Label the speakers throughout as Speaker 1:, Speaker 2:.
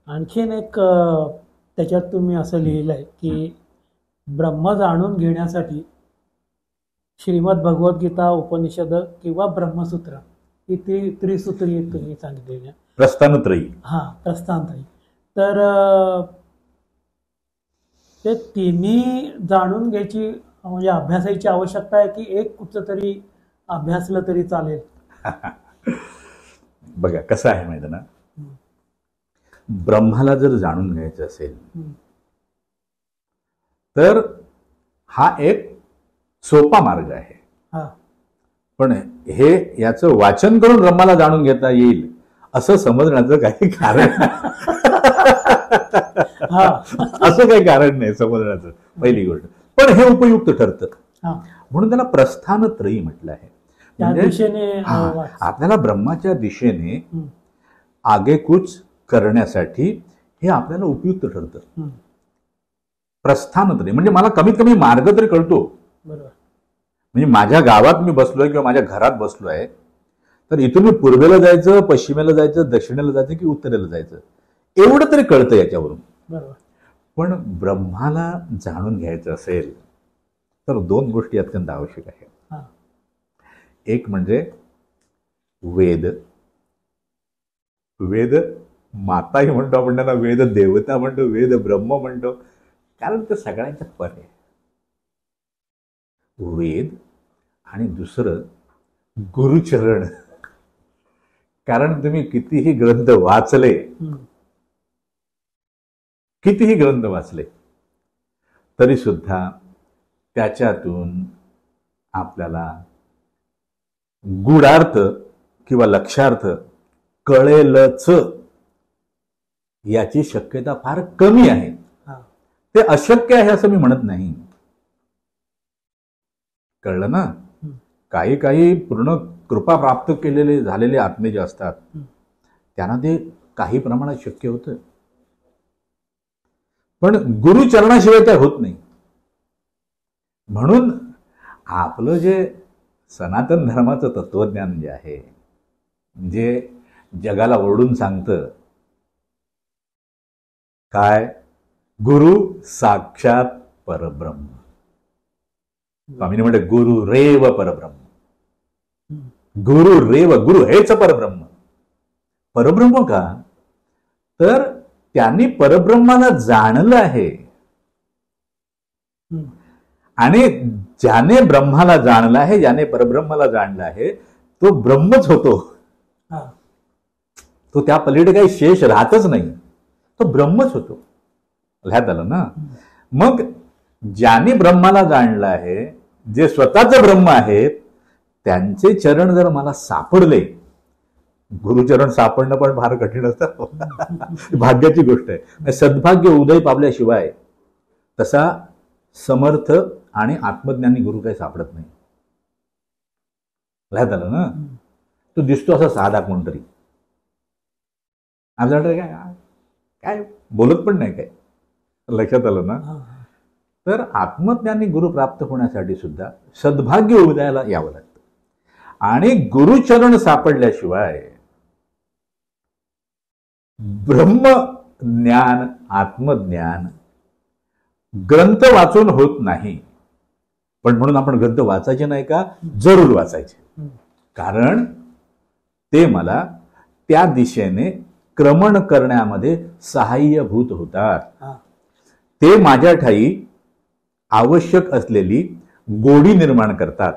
Speaker 1: आणखीन एक त्याच्यात तुम्ही असं लिहिलं आहे की ब्रह्म जाणून घेण्यासाठी श्रीमद भगवद्गीता, उपनिषद किंवा ब्रह्मसूत्र ही त्रिसूत्री तुम्ही सांगितलेली आहे.
Speaker 2: प्रस्थानत्रयी.
Speaker 1: प्रस्थानत्रयी. तर ते तिन्ही जाणून घ्यायची म्हणजे अभ्यासाची आवश्यकता आहे की एक कुठचं तरी अभ्यासलं तरी चालेल?
Speaker 2: बघा कसं आहे माहिती ना, ब्रह्माला जर जाणून घ्यायचं असेल तर हा एक सोपा मार्ग आहे. पण हे याचं वाचन करून ब्रह्माला जाणून घेता येईल असं समजण्याचं काही कारण असं काही कारण नाही समजण्याचं, पहिली गोष्ट. पण हे उपयुक्त ठरतं म्हणून त्याला प्रस्थानत्रयी म्हटलं आहे. म्हणजे आपल्याला ब्रह्माच्या दिशेने आगेकूच करण्यासाठी हे आपल्याला उपयुक्त ठरतं. प्रस्थानत्रयी म्हणजे मला कमीत कमी मार्ग तरी कळतो. म्हणजे माझ्या गावात मी बसलोय किंवा माझ्या घरात बसलोय तर इथून मी पूर्वेला जायचं, पश्चिमेला जायचं, दक्षिणेला जायचं की उत्तरेला जायचं एवढं तरी कळतं याच्यावरून. पण ब्रह्माला जाणून घ्यायचं असेल तर दोन गोष्टी अत्यंत आवश्यक आहेत. एक म्हणजे वेद. वेद माताही म्हणतो आपण त्यांना, वेद देवता म्हणतो, वेद ब्रह्म म्हणतो, कारण ते सगळ्यांच्या पर आहे. वेद आणि दुसरं गुरुचरण. कारण तुम्ही कितीही ग्रंथ वाचले तरी सुद्धा त्याच्यातून आपल्याला गूढार्थ किंवा लक्षार्थ कळेलच याची शक्यता फार कमी आहे. ते अशक्य आहे असं मी म्हणत नाही. कळलं ना? काही काही पूर्ण कृपा प्राप्त केलेले झालेले आत्मे जे असतात त्यांना ते काही प्रमाणात शक्य होतं, पण गुरुचरणाशिवाय ते होत नाही. म्हणून आपलं जे सनातन धर्माचं तत्वज्ञान जे आहे, जे जगाला ओरडून सांगतं काय, गुरु साक्षात परब्रह्म. स्वामीने म्हणते गुरु रेव परब्रह्म. गुरु रेव, गुरु हेच परब्रह्म. परब्रह्म का? तर त्यांनी परब्रह्माला जाणलं आहे. आणि ज्याने ब्रह्माला जाणलं आहे, ज्याने परब्रह्माला जाणलं आहे तो ब्रह्मच होतो. तो त्या पलीकडे काही शेष राहतच नाही, तो ब्रह्मच होतो. लक्षात आलं ना? मग ज्याने ब्रह्माला जाणलं आहे, जे स्वतःच ब्रह्म आहेत, त्यांचे चरण जर मला सापडले, गुरुचरण सापडणं पण फार कठीण असतं, भाग्याची गोष्ट आहे. सद्भाग्य उदय पावल्याशिवाय तसा समर्थ आणि आत्मज्ञानी गुरु काही सापडत नाही. लक्षात आलं ना? तो दिसतो असा साधा कोणतरी, आपल्याकडे काय बोलत पण नाही काय. लक्षात आलं ना? तर आत्मज्ञानी गुरु प्राप्त होण्यासाठी सुद्धा सद्भाग्य उदयाला यावं लागतं. आणि गुरुचरण सापडल्याशिवाय ब्रह्मज्ञान, आत्मज्ञान ग्रंथ वाचून होत नाही. पण म्हणून आपण ग्रंथ वाचायचे नाही का? जरूर वाचायचे. कारण ते मला त्या दिशेने क्रमण करण्यामध्ये सहाय्यभूत होतात. ते माझ्या ठायी आवश्यक असलेली गोडी निर्माण करतात,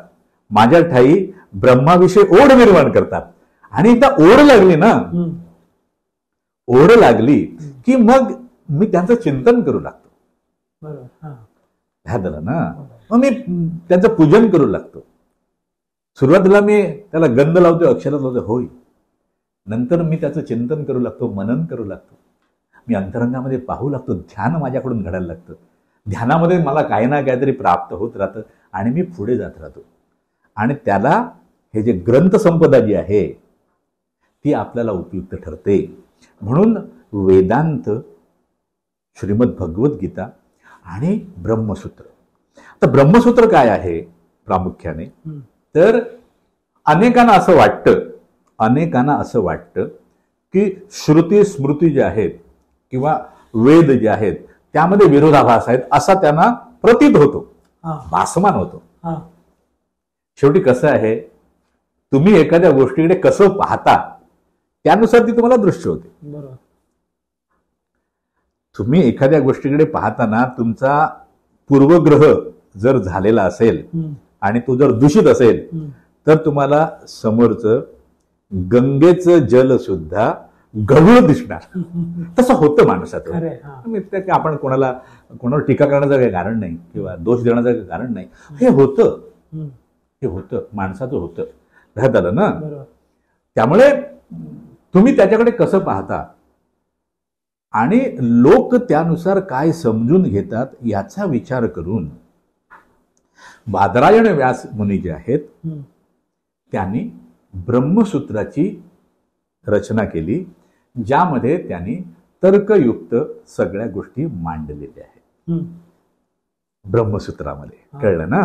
Speaker 2: माझ्या ठायी ब्रह्माविषयी ओढ निर्माण करतात. आणि एकदा ओढ लागली ना, ओढ लागली की मग मी त्यांचं चिंतन करू लागतो. ह्या झालं ना? मग मी त्यांचं पूजन करू लागतो. सुरुवातीला मी त्याला गंध लावतो, अक्षरात लावतो, होय. नंतर मी त्याचं चिंतन करू लागतो, मनन करू लागतो, मी अंतरंगामध्ये पाहू लागतो, ध्यान माझ्याकडून घडायला लागतं. ध्यानामध्ये मला काही ना काहीतरी प्राप्त होत राहतं आणि मी पुढे जात राहतो. आणि त्याला हे जे ग्रंथसंपदा जी आहे ती आपल्याला उपयुक्त ठरते. म्हणून वेदांत, श्रीमद भगवद्गीता आणि ब्रह्मसूत्र. तर ब्रह्मसूत्र काय आहे प्रामुख्याने? तर अनेकांना असं वाटतं की श्रुती स्मृती ज्या आहेत किंवा वेद जे आहेत त्यामध्ये विरोधाभास आहेत असा त्यांना प्रतीत होतो, भासमान होतो. शेवटी कसं आहे, तुम्ही एखाद्या गोष्टीकडे कसं पाहता त्यानुसार ती तुम्हाला दृश्य होते.
Speaker 1: बरोबर.
Speaker 2: तुम्ही एखाद्या गोष्टीकडे पाहताना तुमचा पूर्वग्रह जर झालेला असेल आणि तो जर दूषित असेल तर तुम्हाला समोरचं गंगेचं जल सुद्धा गढूळ दिसणार. तसं होतं माणसाचं. आपण कोणावर टीका करण्याचं काही कारण नाही किंवा दोष देण्याचं काही कारण नाही. हे होतं माणसाचं होतं. ध्यात आलं ना. त्यामुळे तुम्ही त्याच्याकडे कसं पाहता आणि लोक त्यानुसार काय समजून घेतात याचा विचार करून बादरायण व्यास मुनी जे आहेत त्यांनी ब्रह्मसूत्राची रचना केली, ज्यामध्ये त्यांनी तर्कयुक्त सगळ्या गोष्टी मांडलेल्या आहेत ब्रह्मसूत्रामध्ये. कळलं ना.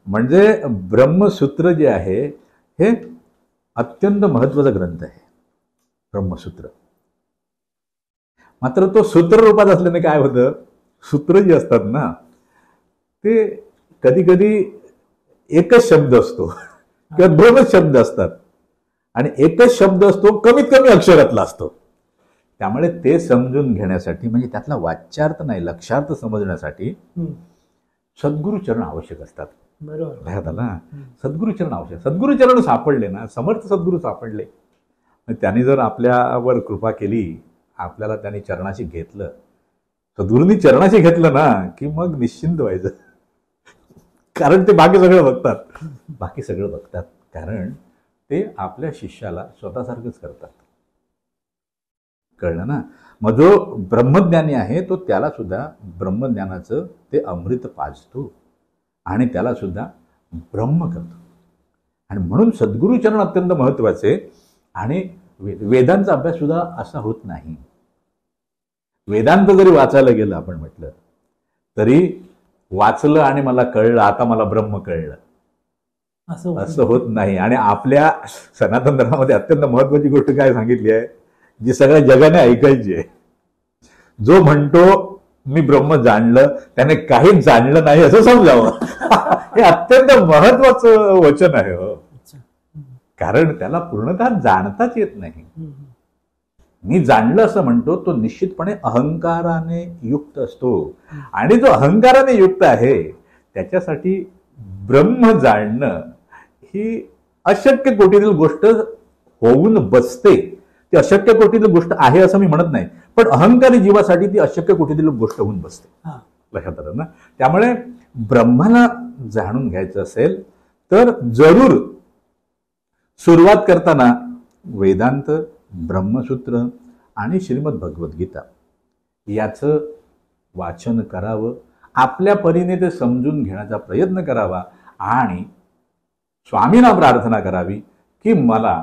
Speaker 2: म्हणजे ब्रह्मसूत्र जे आहे हे अत्यंत महत्वाचा ग्रंथ आहे ब्रह्मसूत्र. मात्र तो सूत्र रूपात असल्याने काय होतं, सूत्र जे असतात ना ते कधी कधी एकच शब्द असतो किंवा दोनच शब्द असतात आणि एकच शब्द असतो कमीत कमी अक्षरातला असतो. त्यामुळे ते समजून घेण्यासाठी म्हणजे त्यातला वाच्यार्थ नाही लक्षार्थ समजण्यासाठी सद्गुरुचरण आवश्यक असतात. बरोबर. सद्गुरुचरण आवश्यक. सद्गुरुचरण सापडले ना, समर्थ सद्गुरू सापडले, त्यांनी जर आपल्यावर कृपा केली, आपल्याला त्यांनी चरणाशी घेतलं, सद्गुरूंनी चरणाशी घेतलं ना की मग निश्चिंत व्हायचं. कारण ते बाकी सगळं बघतात. कारण ते आपल्या शिष्याला स्वतःसारखंच करतात. कळलं ना. मग जो ब्रह्मज्ञानी आहे तो त्याला सुद्धा ब्रह्मज्ञानाचं ते अमृत पाजतो आणि त्याला सुद्धा ब्रह्म करतो. आणि म्हणून सद्गुरुचरण अत्यंत महत्वाचे. आणि वेदांचा अभ्यास सुद्धा असा होत नाही. वेदांत जरी वाचायला गेलं आपण म्हटलं तरी वाचलं आणि मला कळलं, आता मला ब्रह्म कळलं असं होत नाही. आणि आपल्या सनातन धर्मामध्ये अत्यंत महत्वाची गोष्ट काय सांगितली आहे, जी सगळ्या जगाने ऐकायची आहे. जो म्हणतो मी ब्रह्म जाणलं त्याने काहीच जाणलं नाही असं समजावं. हे अत्यंत महत्वाचं वचन आहे हो. कारण त्याला पूर्णतः जाणताच येत नाही. मी जाणलं असं म्हणतो तो निश्चितपणे अहंकाराने युक्त असतो. आणि जो अहंकाराने युक्त आहे त्याच्यासाठी ब्रह्म जाणणं ही अशक्य कोटीतील गोष्ट होऊन बसते. ती अशक्य कोटीतील गोष्ट आहे असं मी म्हणत नाही, पण अहंकारी जीवासाठी ती अशक्य कोटीतील गोष्ट होऊन बसते. लक्षात आलं ना. त्यामुळे ब्रह्माला जाणून घ्यायचं असेल तर जरूर सुरुवात करताना वेदांत, ब्रह्मसूत्र आणि श्रीमद भगवद्गीता याचं वाचन करावं. आपल्या परीने ते समजून घेण्याचा प्रयत्न करावा आणि स्वामींना प्रार्थना करावी की मला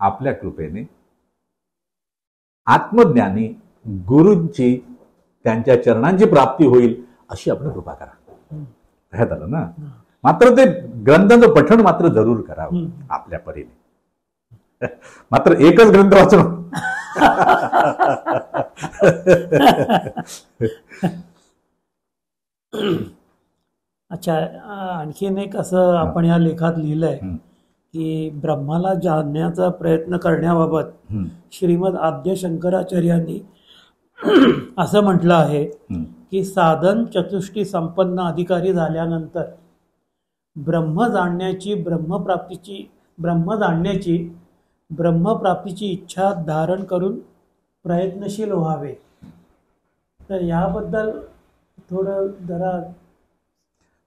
Speaker 2: आपल्या कृपेने आत्मज्ञानी गुरूंची त्यांच्या चरणांची प्राप्ती होईल अशी आपण कृपा करा. ह्यात आलं ना. मात्र ते ग्रंथाचं पठण मात्र जरूर करावं आपल्या परीने. मात्र एकच ग्रंथ वाचून
Speaker 1: अच्छा. आणखीन एक असं आपण या लेखात लिहिलंय की ब्रह्माला जाणण्याचा प्रयत्न करण्याबाबत श्रीमद आद्य शंकराचार्यांनी असं म्हटलं आहे की साधन चतुष्टी संपन्न अधिकारी झाल्यानंतर ब्रह्म जाणण्याची इच्छा धारण करून प्रयत्नशील व्हावे. तर याबद्दल थोडं जरा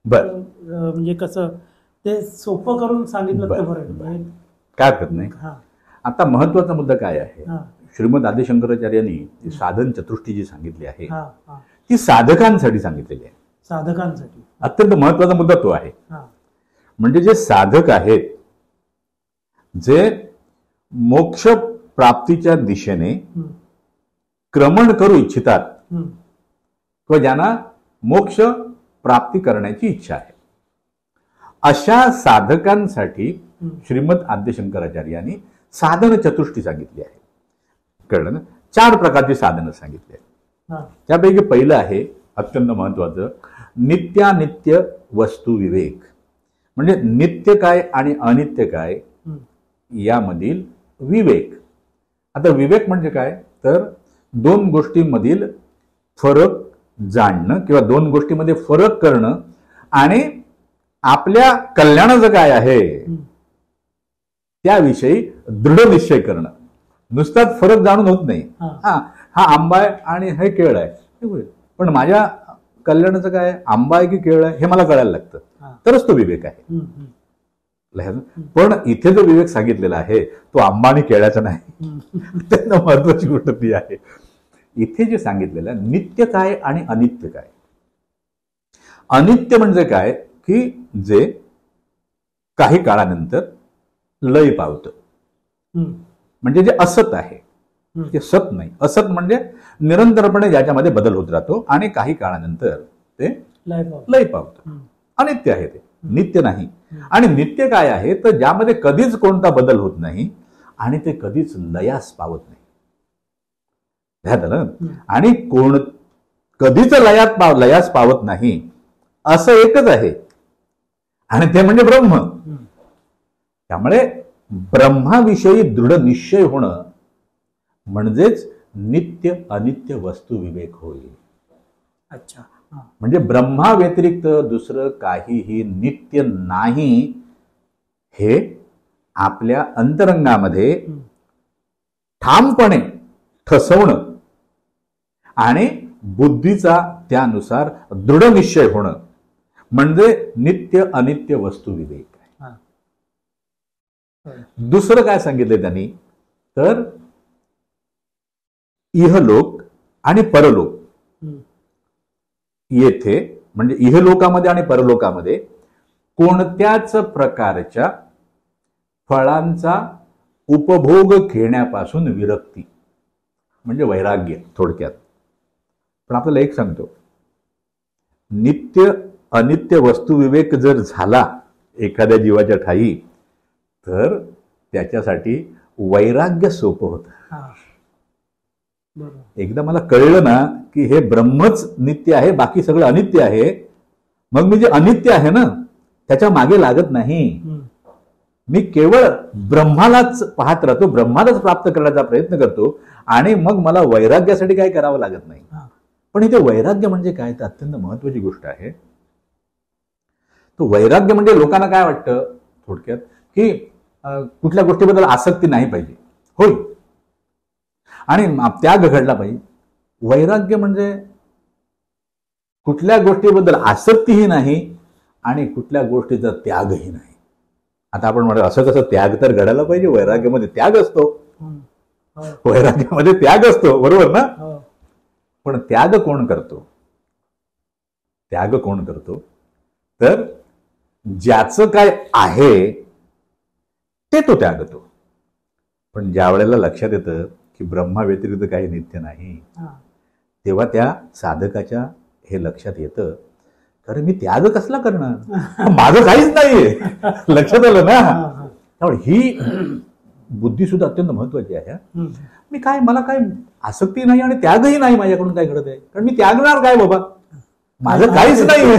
Speaker 1: म्हणजे कसं ते सोपं करून सांगितलं तर बरं.
Speaker 2: काय हरकत नाही. आता महत्वाचा मुद्दा काय आहे, श्रीमद आदि शंकराचार्यांनी साधन चतुष्टी जी सांगितली आहे ती साधकांसाठी सांगितलेली आहे.
Speaker 1: साधकांसाठी
Speaker 2: अत्यंत महत्वाचा मुद्दा तो आहे. म्हणजे जे साधक आहेत, जे मोक्ष प्राप्तीच्या दिशेने क्रमण करू इच्छितात किंवा ज्यांना मोक्ष प्राप्ती करण्याची इच्छा आहे, अशा साधकांसाठी श्रीमद आद्य शंकराचार्यांनी साधन चतुष्टी सांगितली आहे. कळलं ना. 4 प्रकारची साधनं सांगितली आहेत. त्यापैकी पहिलं आहे अत्यंत महत्वाचं, नित्यानित्य वस्तू विवेक. म्हणजे नित्य काय आणि अनित्य काय यामधील विवेक. आता विवेक म्हणजे काय, तर 2 गोष्टींमधील फरक जाणणं किंवा 2 गोष्टींमध्ये फरक करणं आणि आपल्या कल्याणाचं काय आहे त्याविषयी दृढ निश्चय करणं. नुसताच फरक जाणून होत नाही. हा आंबा आहे आणि हे केळ आहे, पण माझ्या कल्याणाचं काय, आंबा आहे की केळ आहे हे मला कळायला लागतं, तरच तो विवेक आहे. पण इथे जो विवेक सांगितलेला आहे तो आंबा आणि केळ्याचा नाही. अत्यंत महत्वाची गोष्ट ती आहे. इथे जे सांगितलेलं आहे नित्य काय आणि अनित्य काय. अनित्य म्हणजे काय की जे काही काळानंतर लय पावतं, म्हणजे जे असत आहे ते सत नाही. असत म्हणजे निरंतरपणे ज्याच्यामध्ये बदल होत राहतो आणि काही काळानंतर ते लय पावतं. अनित्य आहे ते, नित्य नाही. आणि नित्य काय आहे तर ज्यामध्ये कधीच कोणता बदल होत नाही आणि ते कधीच लयास पावत नाही. आणि कधीच लयास पावत नाही असं एकच आहे आणि ते म्हणजे ब्रह्म. त्यामुळे ब्रह्माविषयी दृढ निश्चय होणं म्हणजेच नित्य अनित्य वस्तू विवेक होईल.
Speaker 1: अच्छा.
Speaker 2: म्हणजे ब्रह्मा व्यतिरिक्त दुसरं काहीही नित्य नाही हे आपल्या अंतरंगामध्ये ठामपणे ठसवणं आणि बुद्धीचा त्यानुसार दृढ निश्चय होणं म्हणजे नित्य अनित्य वस्तू विवेक आहे. दुसरं काय सांगितलं त्यांनी तर इहलोक आणि परलोक येथे म्हणजे इहलोकामध्ये आणि परलोकामध्ये कोणत्याच प्रकारच्या फळांचा उपभोग घेण्यापासून विरक्ती म्हणजे वैराग्य थोडक्यात. पण आपल्याला एक सांगतो, नित्य अनित्य वस्तू विवेक जर झाला एखाद्या जीवाच्या ठाई तर त्याच्यासाठी वैराग्य सोपं होतं. एकदा मला कळलं ना की हे ब्रह्मच नित्य आहे बाकी सगळं अनित्य आहे, मग मी जे अनित्य आहे ना त्याच्या मागे लागत नाही. मी केवळ ब्रह्मालाच पाहत राहतो, ब्रह्मालाच प्राप्त करण्याचा प्रयत्न करतो आणि मग मला वैराग्यासाठी काय करावं लागत नाही. पण इथे वैराग्य म्हणजे काय तर अत्यंत महत्वाची गोष्ट आहे. तो वैराग्य म्हणजे लोकांना काय वाटतं थोडक्यात की कुठल्या गोष्टीबद्दल आसक्ती नाही पाहिजे, होय, आणि त्याग घडला पाहिजे. वैराग्य म्हणजे कुठल्या गोष्टीबद्दल आसक्तीही नाही आणि कुठल्या गोष्टीचा त्यागही नाही. आता आपण म्हणतो असं कसं, त्याग तर घडायला पाहिजे, वैराग्यामध्ये त्याग असतो, वैराग्यामध्ये त्याग असतो, बरोबर ना. पण त्याग कोण करतो, त्याग कोण करतो तर ज्याचं काय आहे ते तो त्यागतो. पण ज्या वेळेला लक्षात येतं की ब्रह्मा व्यतिरिक्त काही नित्य नाही तेव्हा त्या साधकाच्या हे लक्षात येतं, अरे मी त्याग कसला करणार, माझं काहीच नाहीये. लक्षात आलं ना. त्यामुळे ही बुद्धी सुद्धा अत्यंत महत्वाची आहे. मी काय, मला काय आसक्ती नाही आणि त्यागही नाही, माझ्याकडून काय घडत आहे, कारण मी त्यागणार काय बाबा, माझं काहीच नाहीये.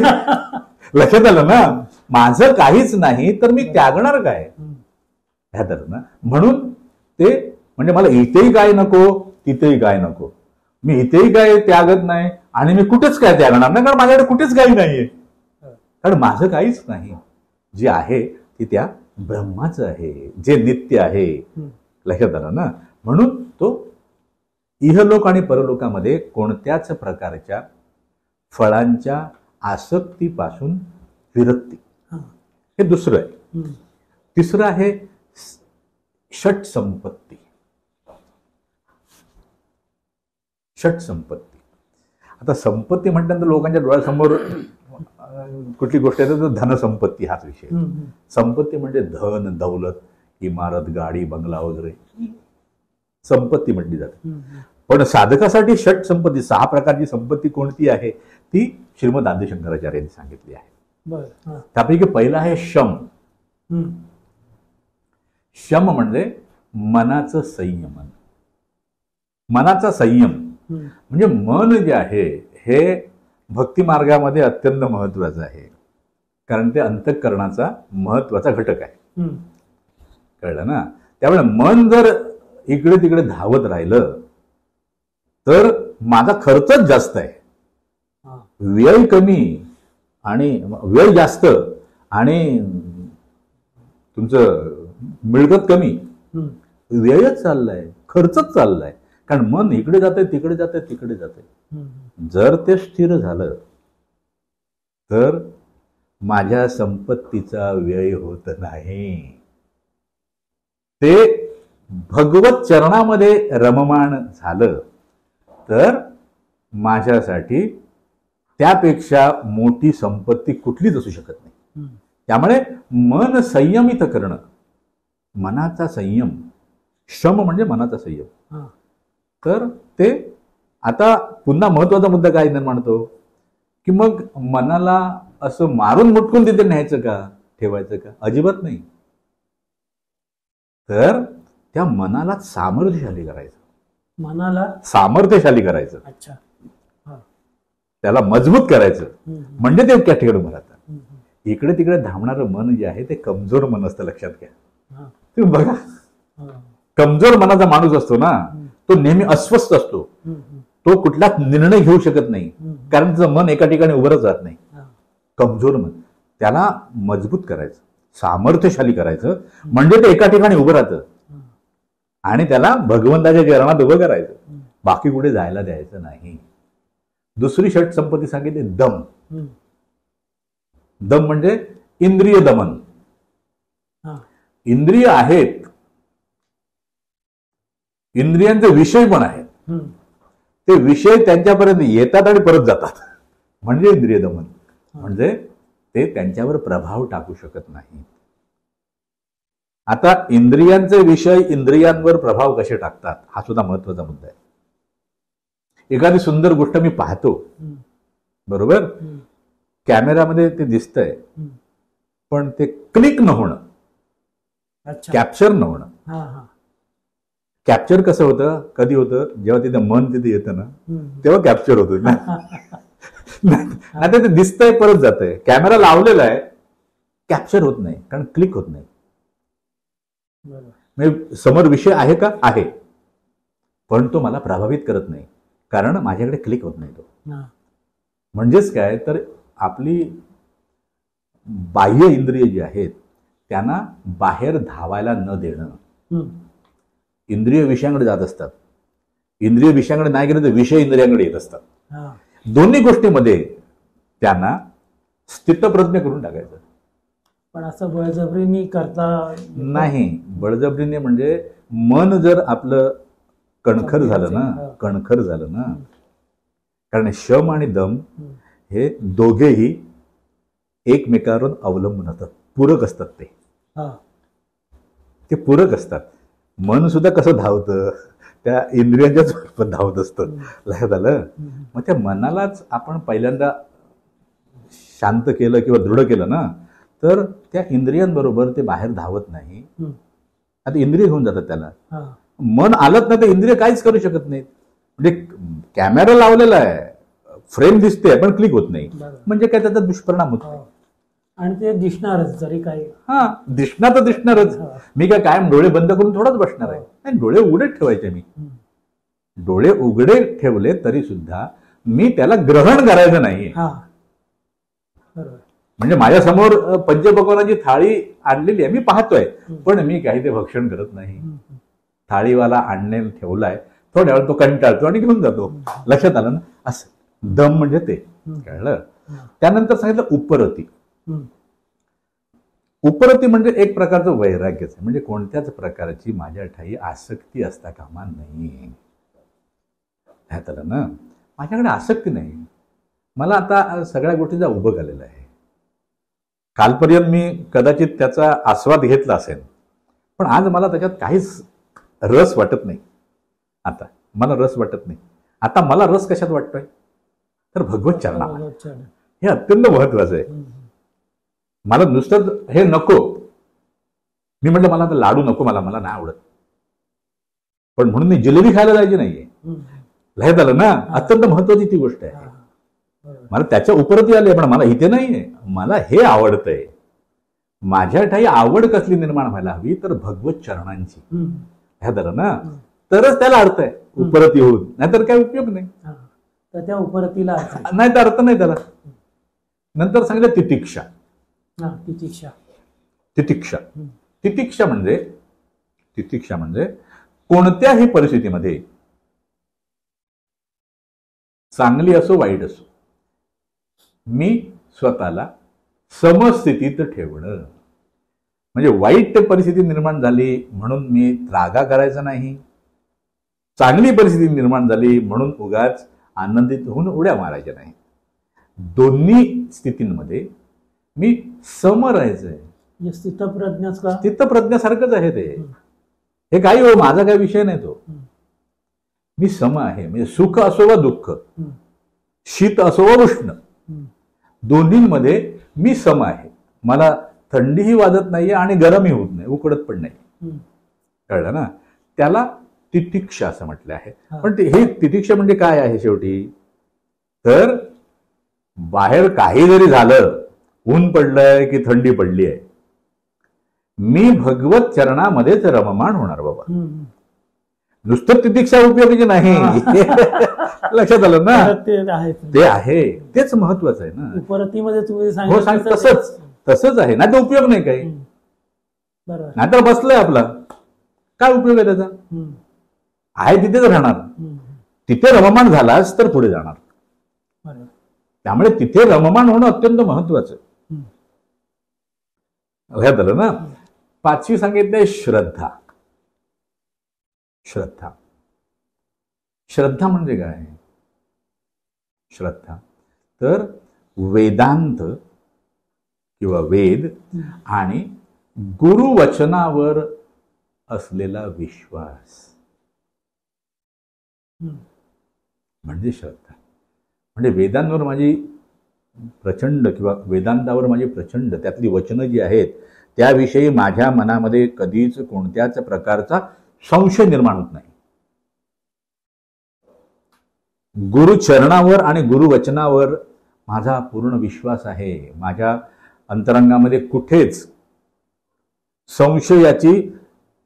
Speaker 2: लक्षात आलं ना, माझं काहीच नाही तर मी त्यागणार काय. ना म्हणून ते म्हणजे मला इथेही काय नको तिथेही काय नको, मी इथेही काय त्यागत नाही आणि मी कुठेच काय त्यागणार नाही, कारण माझ्याकडे कुठेच काही नाहीये, कारण माझं काहीच नाही. जे आहे ते त्या ब्रह्माचं आहे, जे नित्य आहे. लक्षात आलं ना. म्हणून तो इहलोक आणि परलोकामध्ये कोणत्याच प्रकारच्या फळांच्या आसक्तीपासून विरक्ती, हे दुसरं आहे. तिसरं आहे षट संपत्ती. षट संपत्ती. आता संपत्ती म्हटल्यानंतर लोकांच्या डोळ्यासमोर कुठली गोष्ट येते तर धनसंपत्ती हाच विषय. संपत्ती म्हणजे धन दौलत, इमारत, गाडी, बंगला वगैरे संपत्ती म्हटली जाते. पण साधकासाठी षट संपत्ती, 6 प्रकारची संपत्ती कोणती आहे ती श्रीमद आदिशंकराचार्यांनी सांगितली आहे. त्यापैकी पहिला आहे शम. शम म्हणजे मनाचं संयमन. मनाचा संयम. म्हणजे मन जे आहे हे भक्ती मार्गामध्ये अत्यंत महत्वाचं आहे, कारण ते अंतःकरणाचा महत्वाचा घटक आहे. कळलं ना? त्यामुळे मन जर इकडे तिकडे धावत राहिलं तर माझा खर्चच जास्त आहे, व्यय कमी आणि व्यय जास्त आणि तुमचं मिळकत कमी. व्ययच चाललाय, खर्चच चाललाय, कारण मन इकडे जाते तिकडे जाते तिकडे जाते. जर ते स्थिर झालं तर माझ्या संपत्तीचा व्यय होत नाही. ते भगवत चरणामध्ये रममाण झालं तर माझ्यासाठी त्यापेक्षा मोठी संपत्ती कुठलीच असू शकत नाही. त्यामुळे मन संयमित करणं, मनाचा संयम, श्रम म्हणजे मनाचा संयम. तर ते आता पुन्हा महत्वाचा मुद्दा काय निर्माण होतो की मग मनाला असं मारून मुटकून तिथे न्यायचं का, ठेवायचं का? अजिबात नाही. तर त्या मनाला सामर्थ्यशाली करायचं,
Speaker 1: मनाला
Speaker 2: सामर्थ्यशाली करायचं.
Speaker 1: अच्छा,
Speaker 2: त्याला मजबूत करायचं, म्हणजे ते त्या ठिकाणी उभं राहतात. इकडे तिकडे धावणारं मन जे आहे ते कमजोर मन असतं, लक्षात घ्या. तुम्ही बघा, कमजोर मनाचा माणूस असतो ना तो नेहमी अस्वस्थ असतो, तो कुठलाच निर्णय घेऊ शकत नाही, कारण त्याचं मन एका ठिकाणी उभं राहत नाही. कमजोर मन, त्याला मजबूत करायचं, सामर्थ्यशाली करायचं, म्हणजे ते एका ठिकाणी उभं राहतं आणि त्याला भगवंताच्या चरणात उभं करायचं, बाकी कुठे जायला द्यायचं नाही. दुसरी षट संपत्ती सांगितली दम. दम म्हणजे इंद्रिय दमन. इंद्रिय आहेत, इंद्रियांचे विषय पण आहेत, ते विषय त्यांच्यापर्यंत येतात आणि परत जातात, म्हणजे इंद्रिय दमन. म्हणजे ते त्यांच्यावर प्रभाव टाकू शकत नाही. आता इंद्रियांचे विषय इंद्रियांवर प्रभाव कसे टाकतात हा सुद्धा महत्वाचा मुद्दा आहे. एखादी सुंदर गोष्ट मी पाहतो, बरोबर, कॅमेरामध्ये ते दिसतंय, पण ते क्लिक न होणं, कॅप्चर न होणं. कॅप्चर कसं होतं, कधी होतं, जेव्हा तिथे मन तिथे येतं ना तेव्हा कॅप्चर होतं ना. नाही ते दिसतंय परत जातंय, कॅमेरा लावलेला आहे, कॅप्चर होत नाही, कारण क्लिक होत नाही. म्हणजे समोर विषय आहे का, आहे, पण तो मला प्रभावित करत नाही, कारण माझ्याकडे क्लिक होत नाही तो. म्हणजेच काय, तर आपली बाह्य इंद्रिय जी आहेत त्यांना बाहेर धावायला न देणं. इंद्रिय विषयांकडे जात असतात, इंद्रिय विषयांकडे नाही गेलं तर विषय इंद्रियांकडे येत असतात. दोन्ही गोष्टीमध्ये त्यांना स्थितप्रज्ञ करून टाकायचं.
Speaker 1: पण असं बळजबरीने करता
Speaker 2: नाही. बळजबरीने म्हणजे मन जर आपलं कणखर झालं ना, कणखर झालं ना, कारण शम आणि दम हे दोघेही एकमेकांवर अवलंबून असतात, पूरक असतात. ते पूरक असतात. मन सुद्धा कसं धावतं, त्या इंद्रियांच्याच स्वरूपात धावत असतं, लक्षात आलं. मग त्या मनालाच आपण पहिल्यांदा शांत केलं किंवा दृढ केलं ना तर त्या इंद्रियांबरोबर ते बाहेर धावत नाही. आता इंद्रिय घेऊन जातात त्याला. मन आलंच नाही तर इंद्रिय काहीच करू शकत नाहीत. म्हणजे कॅमेरा लावलेला आहे, फ्रेम दिसते पण क्लिक होत नाही, म्हणजे काय त्याचा दुष्परिणाम होत नाही.
Speaker 1: आणि ते दिसणारच जरी काही.
Speaker 2: दिसणार तर दिसणारच. मी काय कायम डोळे बंद करून थोडाच बसणार आहे. नाही, डोळे उघडे ठेवायचे. मी डोळे उघडे ठेवले तरी सुद्धा मी त्याला ग्रहण करायचं नाही. म्हणजे माझ्या समोर पंचपक्वान्नाची थाळी आणलेली आहे, मी पाहतोय, पण मी काही ते भक्षण करत नाही. थाळीवाला आणणे ठेवलाय, थोड्या वेळ तो कंटाळतो आणि घेऊन जातो. लक्षात आलं ना. असं दम म्हणजे ते कळलं. त्यानंतर सांगितलं उपरती. उपरती म्हणजे एक प्रकारचं वैराग्यच आहे. म्हणजे कोणत्याच प्रकारची माझ्या ठाई आसक्ती असता कामा नाही. ह्यात आलं ना, माझ्याकडे आसक्ती नाही. मला आता सगळ्या गोष्टीचा उभं आलेला आहे. कालपर्यंत मी कदाचित त्याचा आस्वाद घेतला असेल, पण आज मला त्याच्यात काहीच रस वाटत नाही. आता मला रस वाटत नाही. आता मला रस कशात वाटतोय तर भगवत चरणात. हे अत्यंत महत्वाचं आहे. मला नुसतं हे नको. मी म्हटलं मला आता लाडू नको, मला नाही आवडत, पण म्हणून मी जिलेबी खायला जायची नाहीये. लक्षात आलं ना. अत्यंत महत्वाची ती गोष्ट आहे. मला त्याच्या उपरती आले, पण मला इथे नाहीये. मला हे आवडतंय. माझ्या ठाई आवड कसली निर्माण व्हायला हवी, तर भगवत चरणांची. लक्षात आलं ना. तरच त्याला अर्थ आहे उपरती होऊन, नाहीतर काय उपयोग नाही.
Speaker 1: तर त्या उपरतीला
Speaker 2: नाही तर अर्थ नाही त्याला. नंतर सांगितलं तितिक्षा.
Speaker 1: तितिक्षा
Speaker 2: तितिक्षा तितिक्षा म्हणजे कोणत्याही परिस्थितीमध्ये, चांगली असो वाईट असो, मी स्वतःला समस्थितीत ठेवणं. म्हणजे वाईट परिस्थिती निर्माण झाली म्हणून मी रागा करायचा नाही, चांगली परिस्थिती निर्माण झाली म्हणून उगाच आनंदित होऊन उड्या मारायच्या नाही. दोन्ही स्थितींमध्ये मी सम राहायचंय. स्थितप्रज्ञासारखंच आहे ते. हे काही हो, माझा काही विषय नाही तो. मी सम आहे. म्हणजे सुख असो वा दुःख, शीत असो वा उष्ण, दोन्हीमध्ये मी सम आहे. मला थंडीही वाजत नाहीये आणि गरमही होत नाही, उकडत पण नाही. कळलं ना. त्याला तितिक्षा असं म्हटलं आहे. पण हे तितिक्षा म्हणजे काय आहे शेवटी, तर बाहेर काही जरी झालं, ऊन पडलंय की थंडी पडली आहे, मी भगवत चरणामध्येच रममाण होणार बाबा. नुसतं तितिक्षा उपयोगाची नाही. लक्षात आलं ना. ते आहे, तेच महत्वाचं आहे ना.
Speaker 1: उपरतीमध्ये तुम्ही
Speaker 2: तसंच आहे. नाही तर उपयोग नाही काही. नाहीतर बसलंय आपला, काय उपयोग आहे त्याचा. आहे तिथेच राहणार. तिथे रममाण झालास तर पुढे जाणार. त्यामुळे तिथे रममाण होणं अत्यंत महत्वाचं. लक्षात आलं ना. पाचवी सांगितलंय श्रद्धा. श्रद्धा श्रद्धा म्हणजे काय. श्रद्धा तर वेदांत किंवा वेद आणि गुरुवचनावर असलेला विश्वास म्हणजे श्रद्धा. म्हणजे वेदांवर माझी प्रचंड, किंवा वेदांतावर माझी प्रचंड, त्यातली वचनं जी आहेत त्याविषयी माझ्या मनामध्ये कधीच कोणत्याच प्रकारचा संशय निर्माण होत नाही. गुरुचरणावर आणि गुरुवचनावर माझा पूर्ण विश्वास आहे. माझ्या अंतरंगामध्ये कुठेच संशयाची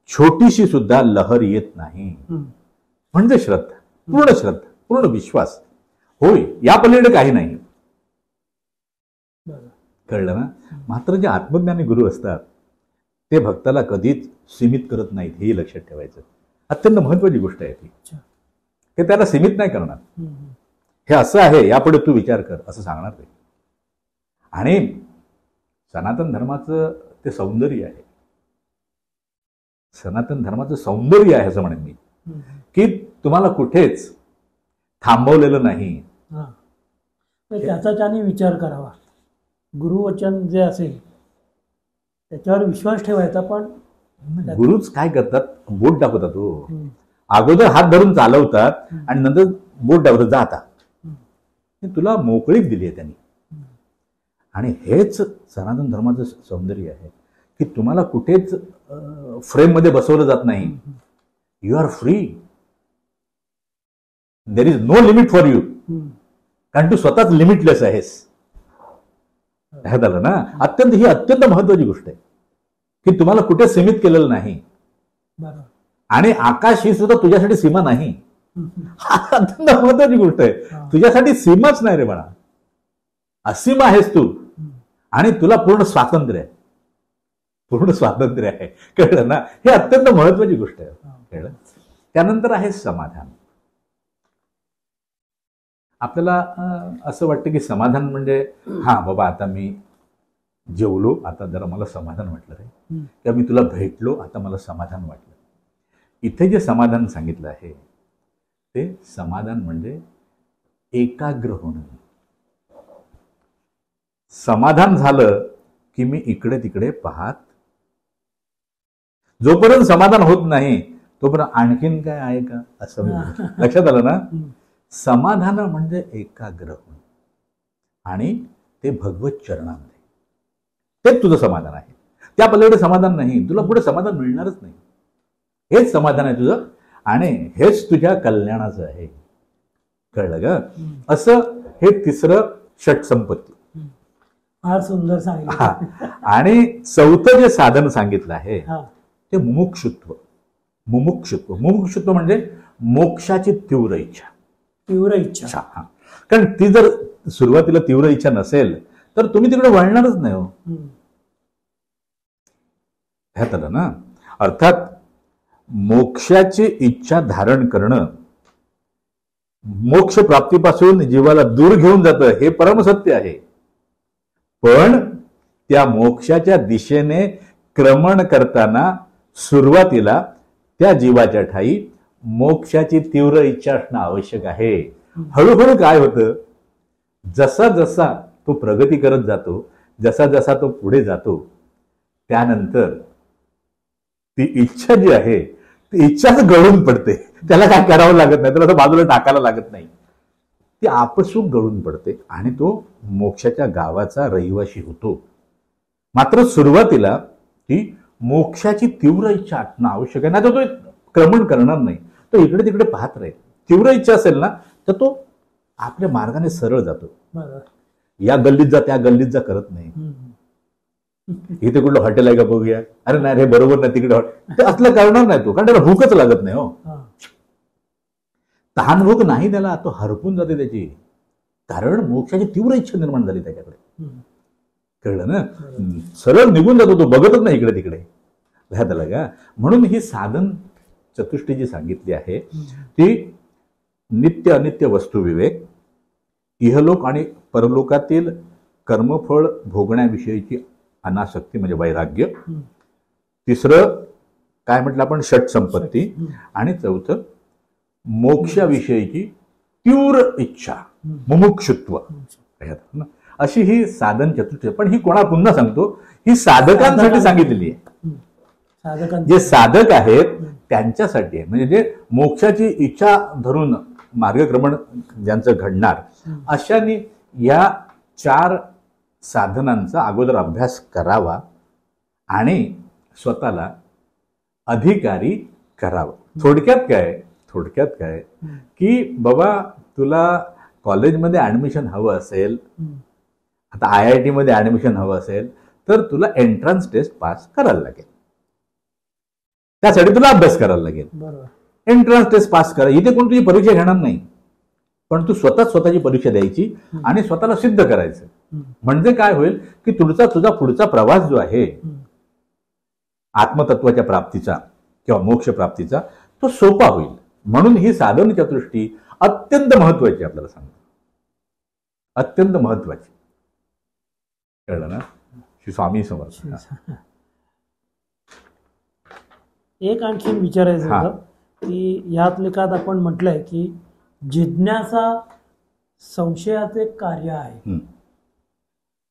Speaker 2: छोटीशी सुद्धा लहर येत नाही. म्हणजे श्रद्धा, पूर्ण श्रद्धा, पूर्ण विश्वास. होय, या पलीकडे काही नाही. कळलं ना. मात्र जे आत्मज्ञानी गुरु असतात ते भक्ताला कधीच सीमित करत नाहीत, हे लक्षात ठेवायचं. अत्यंत महत्वाची गोष्ट आहे ती. ते त्याला सीमित नाही करणार. हे असं आहे, यापुढे तू विचार कर असं सांगणार ते. आणि सनातन धर्माचं ते सौंदर्य आहे. सनातन धर्माचं सौंदर्य आहे असं म्हणेन मी, की तुम्हाला कुठेच थांबवलेलं नाही.
Speaker 1: त्याचा त्याने विचार करावा. गुरुवचन जे असेल त्याच्यावर विश्वास ठेवायचा. पण
Speaker 2: गुरुच काय करतात, बोट दाखवतात. हो, अगोदर हात धरून चालवतात आणि नंतर बोट दाखवतात, जा आता. तुला मोकळीक दिली आहे त्यांनी. आणि हेच सनातन धर्माचं सौंदर्य आहे, की तुम्हाला कुठेच फ्रेम मध्ये बसवलं जात नाही. You are free. There is no limit for you. कारण तू स्वतःच लिमिटलेस आहेस. हे झालं ना. ही अत्यंत महत्वाची गोष्ट आहे, की तुम्हाला कुठे सीमित केलेलं नाही. आणि आकाश ही सुद्धा तुझ्यासाठी सीमा नाही. अत्यंत महत्वाची गोष्ट आहे. तुझ्यासाठी सीमाच नाही रे बाळा. असीम आहेस तू आणि तुला पूर्ण स्वातंत्र्य आहे. पूर्ण स्वातंत्र्य आहे. कळलं ना. हे अत्यंत महत्वाची गोष्ट आहे. कळलं. त्यानंतर आहे समाधान. आपल्याला असं वाटतं की समाधान म्हणजे हा बाबा आता मी जेवलो, आता जरा मला समाधान वाटलं रे, किंवा मी तुला भेटलो, आता मला समाधान वाटलं. इथे जे समाधान सांगितलं आहे ते समाधान म्हणजे एकाग्र होणं. समाधान झालं की मी इकडे तिकडे पाहत, जोपर्यंत समाधान होत नाही तोपर्यंत आणखीन काय आहे का असं लक्षात आलं ना. समाधान म्हणजे एकाग्र होणं आणि ते भगवत चरणामध्ये, तेच तुझं समाधान आहे. त्या पलीकडे समाधान नाही, तुला पुढे समाधान मिळणारच नाही. हेच समाधान आहे तुझं. आणि हेच तुझ्या कल्याणाचं आहे. कळलं ग? असं हे तिसरं षटसंपत्ती.
Speaker 1: फार सुंदर सांगितलं.
Speaker 2: आणि चौथं जे साधन सांगितलं आहे ते मुमुक्षुत्व. मुमुक्षुत्व मुमुक्षुत्व म्हणजे मोक्षाची तीव्र इच्छा.
Speaker 1: तीव्र इच्छा.
Speaker 2: हा, कारण ती जर सुरुवातीला तीव्र इच्छा नसेल तर तुम्ही तिकडे वळणारच नाही हो. ह्यात आलं ना. अर्थात मोक्षाची इच्छा धारण करणं मोक्ष प्राप्तीपासून जीवाला दूर घेऊन जातं हे परमसत्य आहे. पण त्या मोक्षाच्या दिशेने क्रमण करताना सुरुवातीला त्या जीवाच्या ठाई मोक्षाची तीव्र इच्छा असणं आवश्यक आहे. हळूहळू काय होतं, जसा जसा तो प्रगती करत जातो, जसा जसा तो पुढे जातो, त्यानंतर ती इच्छा जी आहे ती इच्छाच गळून पडते. त्याला काय करावं लागत नाही, त्याला असं बाजूला टाकायला लागत नाही. ती आपसूक गळून पडते आणि तो मोक्षाच्या गावाचा रहिवाशी होतो. मात्र सुरुवातीला ती मोक्षाची तीव्र इच्छा असणं आवश्यक आहे, नाही तर तो क्रमण करणार नाही. तो इकडे तिकडे पाहत राहील. तीव्र इच्छा असेल ना तर तो आपल्या मार्गाने सरळ जातो. या गल्लीत जा त्या गल्लीत जा करत नाही. इथे कुठलं हॉटेल आहे का बघूया, अरे नाही हे बरोबर नाही तिकडे हॉटेल, असलं करणार नाही तो, कारण त्याला भूकच लागत नाही. हो, तहान भूक नाही त्याला, तो हरपून जाते त्याची, कारण मोक्षाची तीव्र इच्छा निर्माण झाली त्याच्याकडे. कळलं ना. सरळ निघून जातो तो, बघतच नाही इकडे तिकडे. त्याला का म्हणून ही साधन चतुष्टी जी सांगितली आहे ती नित्य अनित्य वस्तुविवेक, इहलोक आणि परलोकातील कर्मफळ भोगण्याविषयीची अनासक्ती म्हणजे वैराग्य, तिसरं काय म्हटलं आपण षटसंपत्ती, आणि चौथं मोक्षाविषयीची तीव्र इच्छा मुमुक्षुत्व. अशी ही साधन चतुष्टय. पण ही कोणा पुन्हा सांगतो, ही साधकांसाठी सांगितलेली आहे. जे साधक आहेत त्यांच्यासाठी आहे, म्हणजे जे मोक्षाची इच्छा धरून मार्गक्रमण ज्यांचं घडणार, अशाने या 4 साधनांचा अगोदर अभ्यास करावा आणि स्वतःला अधिकारी करावा. थोडक्यात काय की बाबा तुला कॉलेजमध्ये ऍडमिशन हवं असेल, आता IIT मध्ये ऍडमिशन हवं असेल तर तुला एंट्रन्स टेस्ट पास करायला लागेल. त्यासाठी तुला अभ्यास करायला लागेल. एंट्रन्स टेस्ट पास करा. इथे कोण तुझी परीक्षा घेणार नाही, पण तू स्वतःची परीक्षा द्यायची आणि स्वतःला सिद्ध करायचं. म्हणजे काय होईल की तुझा पुढचा प्रवास जो आहे आत्मतत्वाच्या प्राप्तीचा किंवा मोक्ष प्राप्तीचा तो सोपा होईल. म्हणून ही साधन चतुष्टी अत्यंत महत्वाची आपल्याला सांगतो, अत्यंत महत्वाची. कळलं ना. श्री स्वामी समर्थ.
Speaker 1: एक आणखी विचारायचं होतं की यात लेखात आपण म्हटलंय की जिज्ञासा संशयाचे कार्य आहे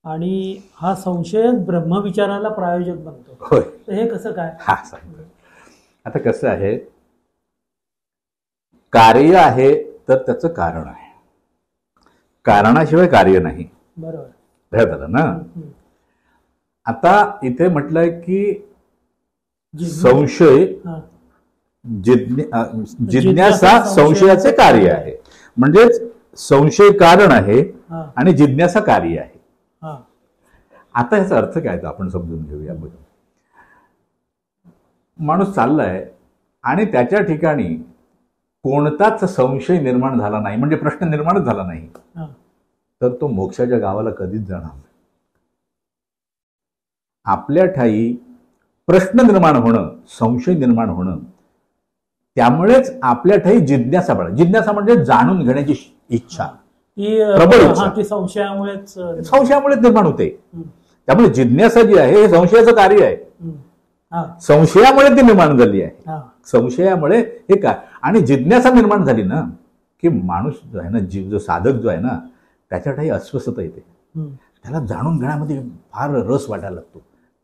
Speaker 1: आणि हा संशयच ब्रह्मविचाराला प्रायोजक बनतो.
Speaker 2: होय.
Speaker 1: तर हे कसं काय?
Speaker 2: आता कसं आहे, कार्य आहे तर त्याचं कारण आहे, कारणाशिवाय कार्य नाही.
Speaker 1: बरोबर
Speaker 2: ना. आता इथे म्हटलंय की संशय जिज्ञासा संशयाचे कार्य आहे, म्हणजेच संशय कारण आहे आणि जिज्ञासा कार्य आहे. आता याचा अर्थ काय तर आपण समजून घेऊया. बघ, माणूस चाललाय आणि त्याच्या ठिकाणी कोणताच संशय निर्माण झाला नाही, म्हणजे प्रश्न निर्माणच झाला नाही, तर तो मोक्षाच्या गावाला कधीच जाणार नाही. आपल्या ठाई प्रश्न निर्माण होणं, संशय निर्माण होणं, त्यामुळेच आपल्या ठाई जिज्ञासा बाळा. जिज्ञासा म्हणजे जाणून घेण्याची इच्छा, प्रबळ इच्छा. संशयामुळेच निर्माण होते. त्यामुळे जिज्ञासा जी आहे हे संशयाचं कार्य आहे. संशयामुळे ती निर्माण झाली आहे. संशयामुळे हे काय, आणि जिज्ञासा निर्माण झाली ना की माणूस जो आहे ना, जो साधक जो आहे ना, त्याच्या ठाई अस्वस्थता येते. त्याला जाणून घेण्यामध्ये फार रस वाटायला लागतो.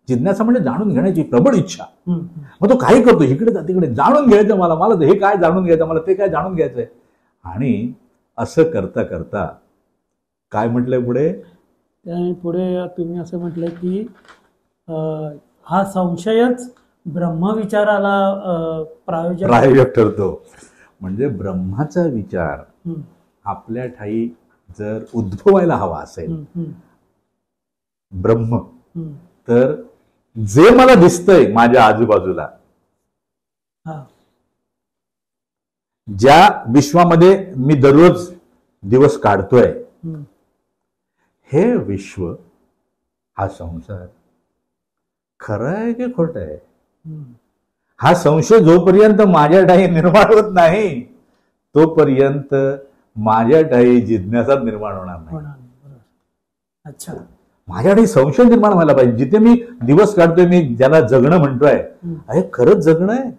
Speaker 2: जिज्ञासा म्हणजे जाणून घेण्याची प्रबळ इच्छा. मग तो काही करतो, इकडे तिकडे जाणून घ्यायचं, मला हे काय जाणून घ्यायचं, मला ते काय जाणून घ्यायचंय. आणि असं करता करता काय म्हटलंय पुढे
Speaker 1: तुम्ही असं म्हटलंय की हा संशयच ब्रह्मविचाराला
Speaker 2: प्रायोजक ठरतो. म्हणजे ब्रह्माचा विचार आपल्या ठाई जर उद्भवायला हवा असेल ब्रह्म, तर जे मला दिसतंय माझ्या आजूबाजूला, ज्या विश्वामध्ये मी दररोज दिवस काढतोय, हे विश्व, हा संसार खरं आहे की खोटं आहे, हा संशय जोपर्यंत माझ्या ठाई निर्माण होत नाही तोपर्यंत माझ्या ठाई जिज्ञासा निर्माण होणार नाही.
Speaker 1: अच्छा,
Speaker 2: माझ्याकडे संशय निर्माण व्हायला पाहिजे. जिथे मी दिवस काढतोय, मी ज्याला जगणं म्हणतोय, हे खरंच जगणं आहे?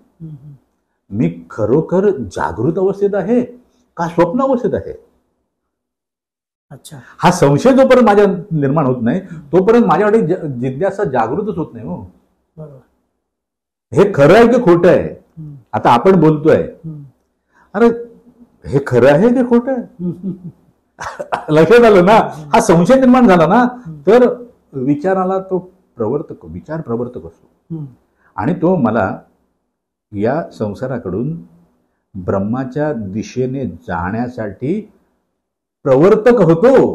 Speaker 2: मी खरोखर जागृत अवस्थेत आहे का स्वप्न अवस्थेत आहे?
Speaker 1: अच्छा,
Speaker 2: हा संशय जोपर्यंत माझ्या निर्माण होत नाही तोपर्यंत माझ्याकडे जिज्ञासा जागृतच होत नाही. हो, हे खरं आहे की खोटं आहे? आता आपण बोलतोय, अरे हे खरं आहे की खोटं आहे? लक्षात आलं ना? हा संशय निर्माण झाला ना, तर विचाराला तो विचार प्रवर्तक असतो आणि तो मला या संसाराकडून ब्रह्माच्या दिशेने जाण्यासाठी प्रवर्तक होतो,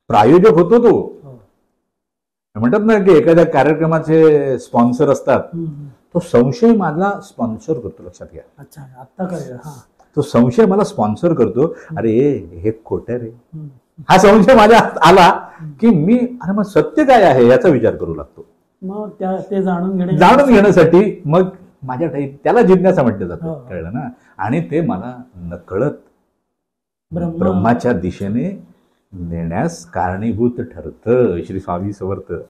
Speaker 2: प्रायोजक होतो. तो म्हणतात ना की एखाद्या कार्यक्रमाचे स्पॉन्सर असतात, तो संशय माझा स्पॉन्सर करतो. लक्षात घ्या.
Speaker 1: अच्छा, आता कळलं.
Speaker 2: तो संशय मला स्पॉन्सर करतो. अरे हे खोटं रे. हा संशय माझ्या आला की मी, अरे मग सत्य काय आहे याचा विचार करू लागतो.
Speaker 1: मग ते जाणून
Speaker 2: घेण्यासाठी मग माझ्या ठाई त्याला जिज्ञासा म्हटलं जातं. कळलं ना? आणि ते मला नकळत ब्रह्माच्या दिशेने नेण्यास कारणीभूत ठरतं. श्री स्वामी समर्थ.